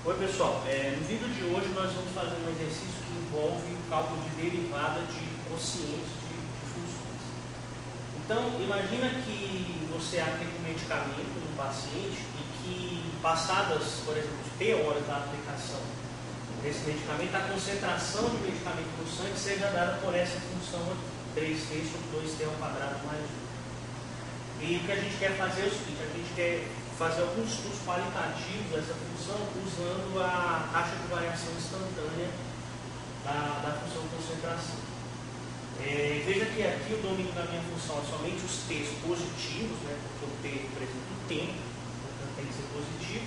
Oi pessoal, no vídeo de hoje nós vamos fazer um exercício que envolve o cálculo de derivada de quocientes de funções. Então, imagina que você aplica um medicamento no paciente e que passadas, por exemplo, T horas da aplicação desse medicamento, a concentração de medicamento no sangue seja dada por essa função aqui, 3t sobre 2t ao quadrado mais 1. E o que a gente quer fazer é o seguinte, a gente quer fazer alguns estudos qualitativos dessa função usando a taxa de variação instantânea da função concentração. Veja que aqui o domínio da minha função é somente os t's positivos, né, porque o t representa o tempo, portanto tem que ser positivo.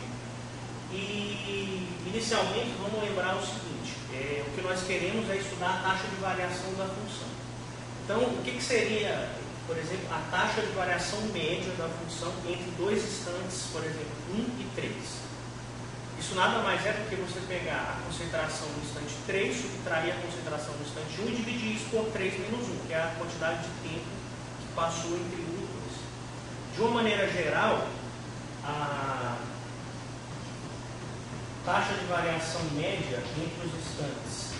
E inicialmente vamos lembrar o seguinte, o que nós queremos é estudar a taxa de variação da função. Então o que seria, por exemplo, a taxa de variação média da função entre dois instantes, por exemplo, 1 e 3. Isso nada mais é do que você pegar a concentração no instante 3, subtrair a concentração no instante 1 e dividir isso por 3 menos 1, que é a quantidade de tempo que passou entre 1 e 2. De uma maneira geral, a taxa de variação média entre os instantes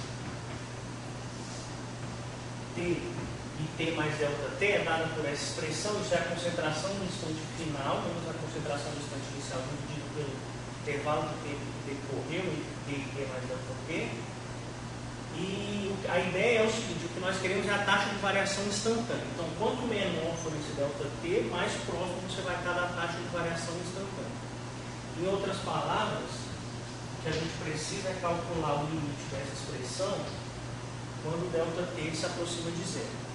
t e t mais delta t é dada por essa expressão, isso é a concentração no instante final, menos a concentração no instante inicial, dividido pelo intervalo de tempo que decorreu entre t e t mais delta t. E a ideia é o seguinte, o que nós queremos é a taxa de variação instantânea. Então, quanto menor for esse delta t, mais próximo você vai estar da taxa de variação instantânea. Em outras palavras, o que a gente precisa é calcular o limite dessa expressão quando o delta t se aproxima de zero.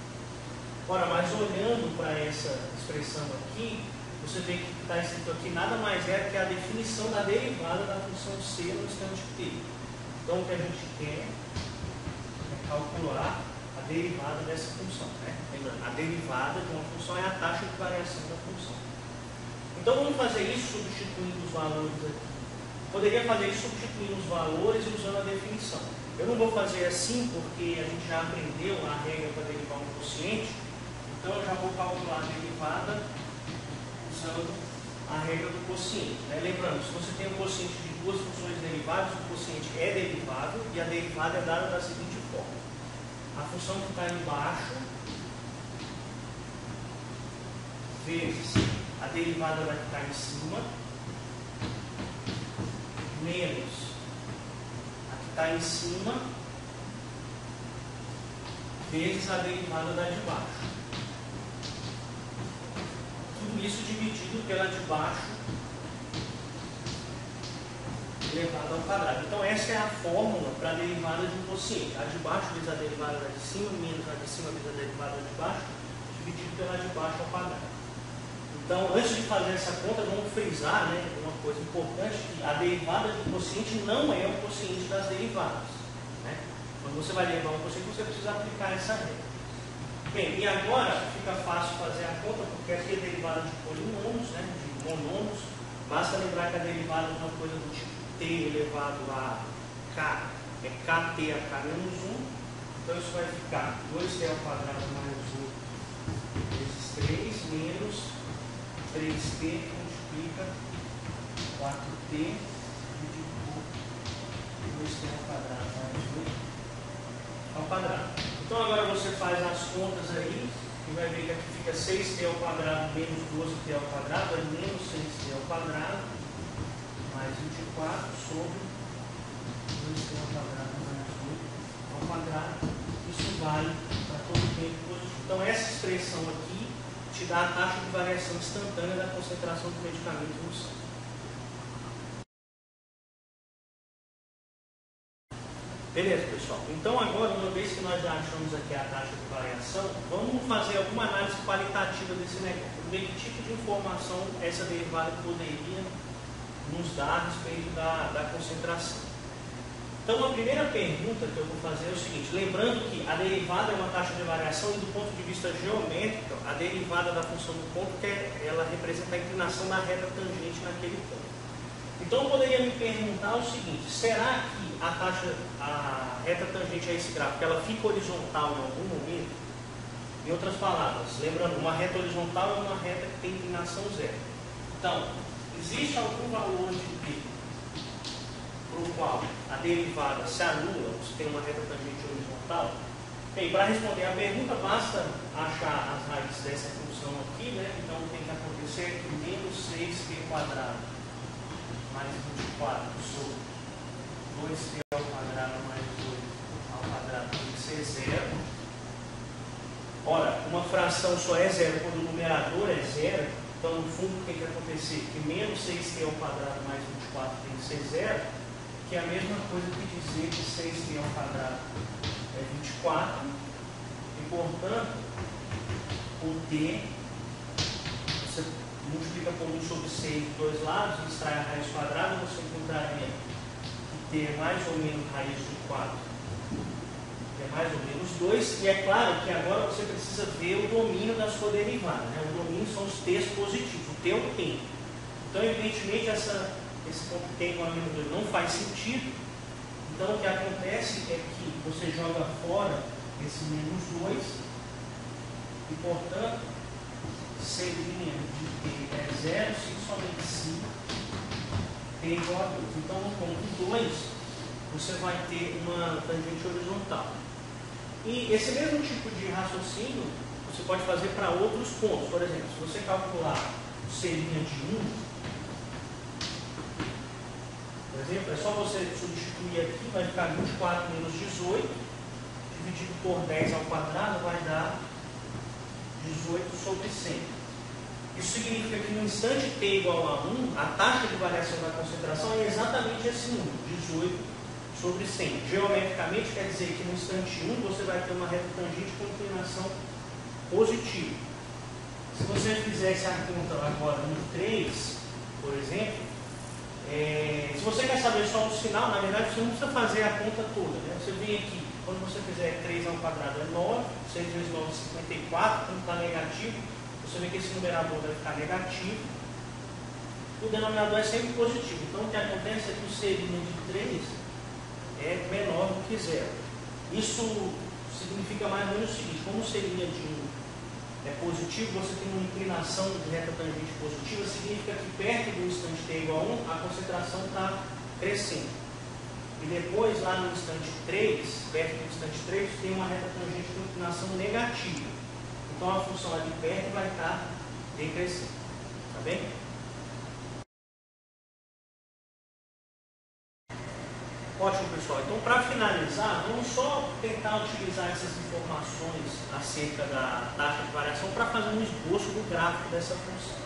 Ora, mas olhando para essa expressão aqui, você vê que está escrito aqui nada mais é que a definição da derivada da função c no instante t. Então, o que a gente quer é calcular a derivada dessa função. Né? Lembrando, a derivada de uma função é a taxa de variação da função. Então, vamos fazer isso substituindo os valores aqui. Poderia fazer isso substituindo os valores e usando a definição. Eu não vou fazer assim porque a gente já aprendeu a regra para derivar um quociente. Então, eu já vou calcular a derivada usando a regra do quociente. Né? Lembrando, se você tem um quociente de duas funções derivadas, o quociente é derivável e a derivada é dada da seguinte forma. A função que está embaixo vezes a derivada da que está em cima menos a que está em cima vezes a derivada da de baixo. Tudo isso dividido pela de baixo elevado ao quadrado. Então essa é a fórmula para a derivada de um quociente. A de baixo vezes a derivada da de cima, menos a de cima vezes a derivada de baixo, dividido pela de baixo ao quadrado. Então, antes de fazer essa conta, vamos frisar, né, uma coisa importante, que a derivada de um quociente não é o quociente das derivadas. Né? Quando você vai derivar um quociente, você precisa aplicar essa regra. Bem, e agora fica fácil fazer a conta, porque aqui é derivada de polinômios, né, de monômios. Basta lembrar que a derivada de uma coisa do tipo t elevado a k é kt a k menos 1. Então isso vai ficar 2t ao quadrado mais 1 vezes 3 menos 3t multiplica 4t dividido por 2t ao quadrado mais 1 ao quadrado. Então agora você faz as contas aí e vai ver que aqui fica 6t ao quadrado menos 12t ao quadrado, é menos 6t ao quadrado, mais 24 sobre 2t ao quadrado mais 1 ao quadrado. Isso vale para todo tempo positivo. Então essa expressão aqui te dá a taxa de variação instantânea da concentração do medicamento no sangue. Beleza, pessoal? Então agora, uma vez que nós já achamos aqui a taxa de variação, vamos fazer alguma análise qualitativa desse negócio. Ver que tipo de informação essa derivada poderia nos dar a respeito da concentração. Então a primeira pergunta que eu vou fazer é o seguinte, lembrando que a derivada é uma taxa de variação e do ponto de vista geométrico, a derivada da função do ponto, ela representa a inclinação da reta tangente naquele ponto. Então eu poderia me perguntar o seguinte, será que a reta tangente a esse gráfico, ela fica horizontal em algum momento? Em outras palavras, lembrando, uma reta horizontal é uma reta que tem inclinação zero. Então, existe algum valor de t derivada se anula, se tem uma reta tangente horizontal? Bem, para responder a pergunta, basta achar as raízes dessa função aqui, né? Então tem que acontecer que menos 6t quadrado mais 24 sobre 2t ao quadrado mais 8 ao quadrado tem que ser zero. Ora, uma fração só é zero quando o numerador é zero, então no fundo tem que acontecer que menos 6t ao quadrado mais 24 tem que ser zero, que é a mesma coisa que dizer que 6t ao quadrado é 24, e portanto o t você multiplica por 1 sobre 6 dos dois lados, extrai a raiz quadrada, você encontraria que t é mais ou menos raiz de 4, que é mais ou menos 2, e é claro que agora você precisa ver o domínio da sua derivada, né? O domínio são os t's positivos, o t é o tempo. Então, evidentemente, esse ponto t igual a menos 2 não faz sentido. Então, o que acontece é que você joga fora esse menos 2 e, portanto, c' de t é 0 se somente se t igual a 2. Então, no ponto 2, você vai ter uma tangente horizontal. E esse mesmo tipo de raciocínio você pode fazer para outros pontos. Por exemplo, se você calcular o c' de 1, por exemplo, é só você substituir aqui, vai ficar 24 menos 18, dividido por 10 ao quadrado, vai dar 18 sobre 100. Isso significa que no instante t igual a 1, a taxa de variação da concentração é exatamente esse número, 18 sobre 100. Geometricamente quer dizer que no instante 1 você vai ter uma reta tangente com inclinação positiva. Se você fizesse a conta agora no 3, por exemplo, se você quer saber só o sinal, na verdade você não precisa fazer a conta toda, né? Você vem aqui, quando você fizer 3 ao quadrado é 9, 6 vezes 9 é 54, quando está negativo, você vê que esse numerador vai ficar negativo, o denominador é sempre positivo. Então o que acontece é que o c' de 3 é menor do que zero. Isso significa mais ou menos o seguinte: como o c' de 1 é positivo, você tem uma inclinação de reta tangente positiva, significa que perto do instante t igual a 1, a concentração está crescendo. E depois, lá no instante 3, perto do instante 3, tem uma reta tangente com inclinação negativa. Então a função ali perto vai estar decrescendo. Tá bem? Ótimo, pessoal. Então, para finalizar, vamos só tentar utilizar essas informações acerca da taxa de variação para fazer um esboço do gráfico dessa função.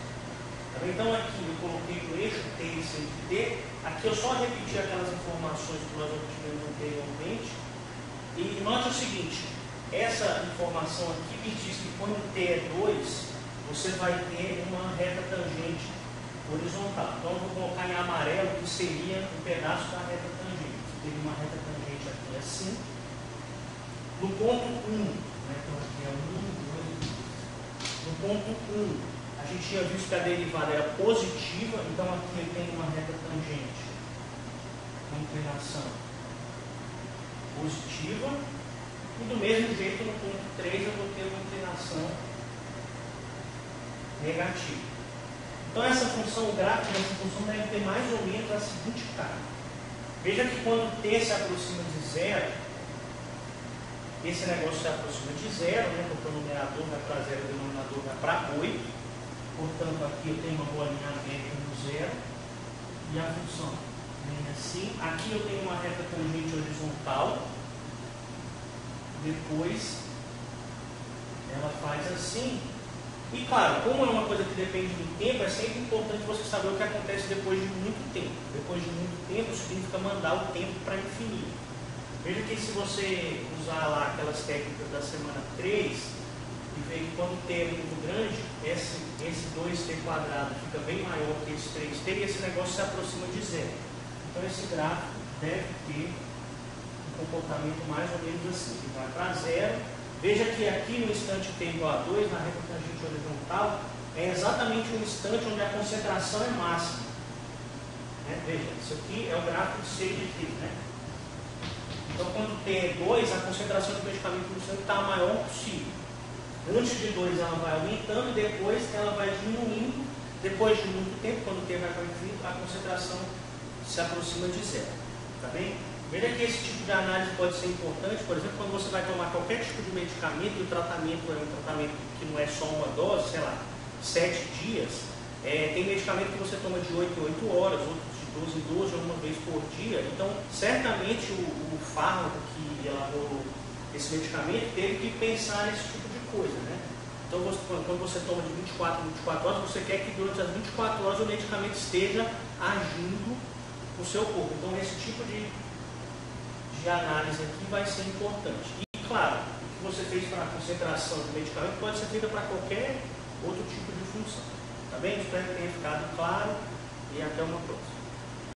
Então, aqui eu coloquei o eixo t e centro de t. Aqui eu só repeti aquelas informações que nós obtivemos anteriormente. E note o seguinte: essa informação aqui me diz que quando t é 2, você vai ter uma reta tangente horizontal. Então, eu vou colocar em amarelo que seria um pedaço da reta tangente. Teve uma reta tangente aqui assim. No ponto 1, né, então aqui é 1, 2. No ponto 1, a gente tinha visto que a derivada era positiva, então aqui eu tenho uma reta tangente com inclinação positiva. E do mesmo jeito, no ponto 3, eu vou ter uma inclinação negativa. Então essa função, o gráfico dessa função deve ter mais ou menos a seguinte cara. Veja que quando t se aproxima de zero, esse negócio se aproxima de zero, né? Porque o numerador vai para zero, o denominador vai para 8. Portanto, aqui eu tenho uma bolinha aberta no zero. E a função vem assim. Aqui eu tenho uma reta tangente horizontal. Depois, ela faz assim. E claro, como é uma coisa que depende do tempo, é sempre importante você saber o que acontece depois de muito tempo. Depois de muito tempo significa mandar o tempo para infinito. Veja que se você usar lá aquelas técnicas da semana 3, e ver que quando t é muito grande, esse 2t quadrado fica bem maior que esse 3t, e esse negócio se aproxima de zero. Então esse gráfico deve ter um comportamento mais ou menos assim, que vai para zero. Veja que aqui no instante t igual a 2, na reta tangente horizontal, é exatamente o instante onde a concentração é máxima. Né? Veja, isso aqui é o gráfico de c de t. Né? Então, quando t é 2, a concentração de medicamento no sangue está a maior possível. Antes de 2 ela vai aumentando, e depois ela vai diminuindo. Depois de muito tempo, quando t vai para o infinito, a concentração se aproxima de zero. Tá bem? Veja que esse tipo de análise pode ser importante, por exemplo, quando você vai tomar qualquer tipo de medicamento e o tratamento é um tratamento que não é só uma dose, sei lá, 7 dias, tem medicamento que você toma de 8 em 8 horas, outros de 12 em 12, uma vez por dia. Então, certamente o fármaco que elaborou esse medicamento teve que pensar nesse tipo de coisa, né? Então, quando você toma de 24 em 24 horas, você quer que durante as 24 horas o medicamento esteja agindo no seu corpo. Então, esse tipo de análise aqui vai ser importante. E, claro, o que você fez para a concentração do medicamento pode ser feita para qualquer outro tipo de função. Tá bem? Espero que tenha ficado claro e até uma próxima.